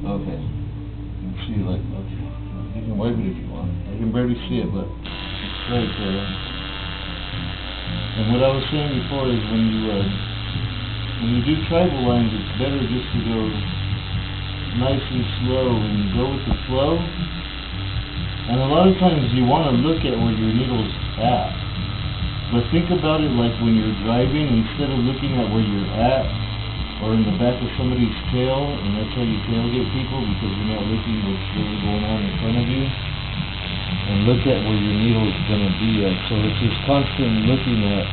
Okay. You can see, like, okay. You can wipe it if you want. I can barely see it, but it's right there. And what I was saying before is when you do tribal lines, it's better just to go nice and slow and go with the flow. And a lot of times you want to look at where your needle's at. But think about it like when you're driving, instead of looking at where you're at or in the back of somebody's tail, and that's how you tailgate people, because you're not looking what's really going on in front of you. And look at where your needle is going to be at. So it's just constant looking at.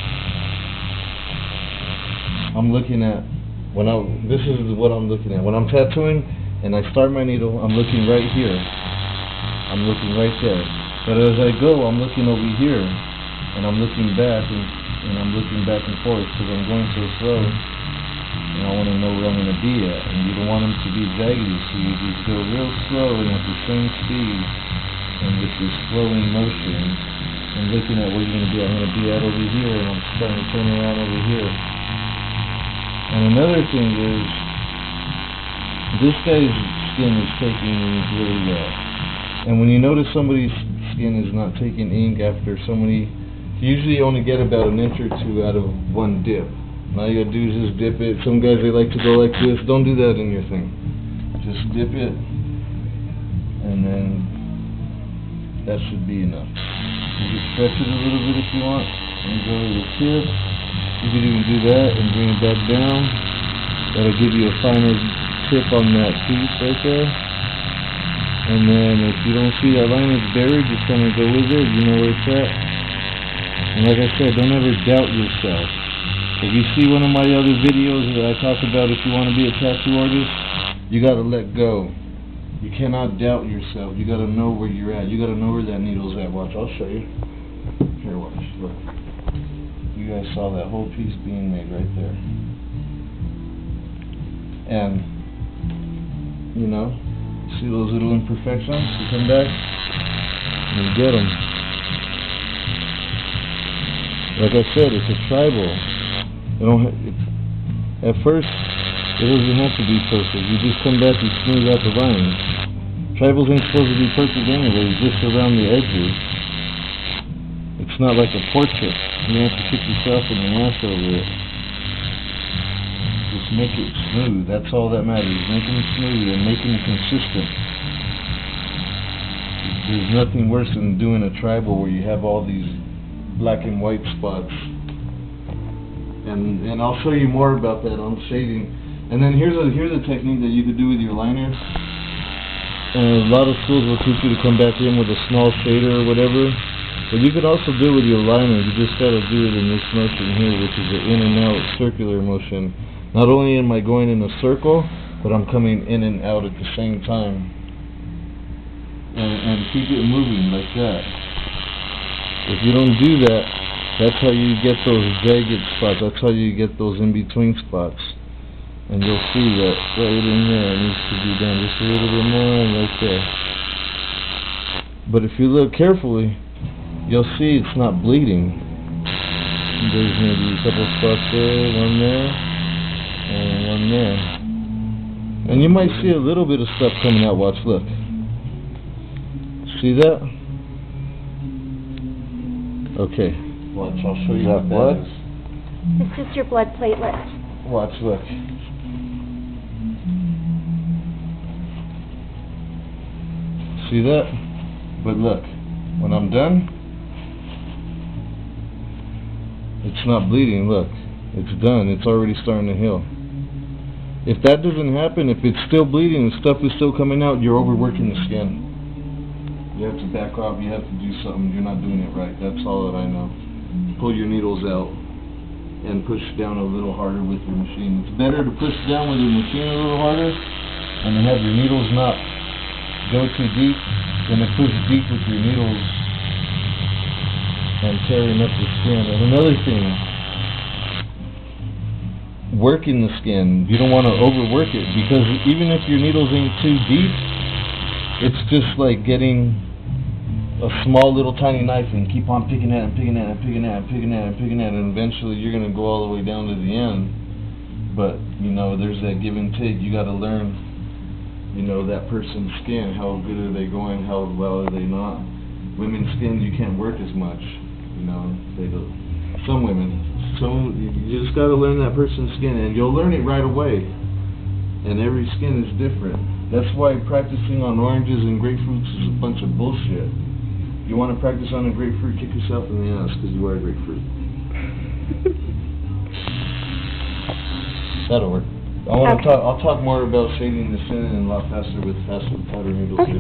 This is what I'm looking at. When I'm tattooing and I start my needle, I'm looking right here. I'm looking right there. But as I go, I'm looking over here, and I'm looking back, and I'm looking back and forth because I'm going so slow, and I want to know where I'm going to be at. And you don't want them to be zaggedy, so you just go real slow and at the same speed, and with this flowing motion, and looking at where you're going to be. I'm going to be at over here, and I'm starting to turn around over here. And another thing is, this guy's skin is taking ink really well. And when you notice somebody's skin is not taking ink after so many, you usually only get about an inch or two out of one dip. All you gotta do is just dip it. Some guys, they like to go like this. Don't do that in your thing. Just dip it, and then that should be enough. You can stretch it a little bit if you want, and go to the tip. You can even do that and bring it back down. That'll give you a finer tip on that piece right there. And then if you don't see that line is buried, just kind of go with it. You know where it's at. And like I said, don't ever doubt yourself. If you see one of my other videos that I talk about if you want to be a tattoo artist, you got to let go. You cannot doubt yourself. You got to know where you're at. You got to know where that needle's at. Watch, I'll show you. Here, watch. Look. You guys saw that whole piece being made right there. And, you know, see those little imperfections? You come back and you get them. Like I said, it's a tribal. At first, it doesn't have to be perfect. You just come back and smooth out the lines. Tribals ain't supposed to be perfect anyway, just around the edges. It's not like a portrait. You have to kick yourself in the ass over it. Just make it smooth. That's all that matters. Making it smooth and making it consistent. There's nothing worse than doing a tribal where you have all these black and white spots. And I'll show you more about that on shading. And then here's a technique that you could do with your liners. A lot of schools will teach you to come back in with a small shader or whatever. But you could also do it with your liner. You just gotta do it in this motion here, which is the in and out circular motion. Not only am I going in a circle, but I'm coming in and out at the same time. And keep it moving like that. If you don't do that, that's how you get those jagged spots. That's how you get those in-between spots. And you'll see that right in there needs to be done just a little bit more and right there. But if you look carefully, you'll see it's not bleeding. There's maybe a couple spots there, one there, and one there. And you might see a little bit of stuff coming out. Watch, look. See that? Okay. Watch, I'll show you what that is. It's just your blood platelets. Watch, look. See that? But look, when I'm done, it's not bleeding, look. It's done, it's already starting to heal. If that doesn't happen, if it's still bleeding and stuff is still coming out, you're overworking the skin. You have to back off, you have to do something, you're not doing it right. That's all that I know. Pull your needles out and push down a little harder with your machine. It's better to push down with your machine a little harder and to have your needles not go too deep than to push deep with your needles and tearing up the skin. And another thing, working the skin. You don't want to overwork it, because even if your needles ain't too deep, it's just like getting a small little tiny knife and keep on picking at it and picking at it and picking at it and picking at it and picking at it, and eventually you're going to go all the way down to the end. But, you know, there's that give and take. You got to learn you know, that person's skin. How good are they going? How well are they not? Women's skin, you can't work as much, you know. They do. Some women. You just gotta learn that person's skin, and you'll learn it right away. And every skin is different. That's why practicing on oranges and grapefruits is a bunch of bullshit. You want to practice on a grapefruit, kick yourself in the ass because you are a grapefruit. That'll work. I'll talk more about shading the sin and a lot faster with faster powder noodles later.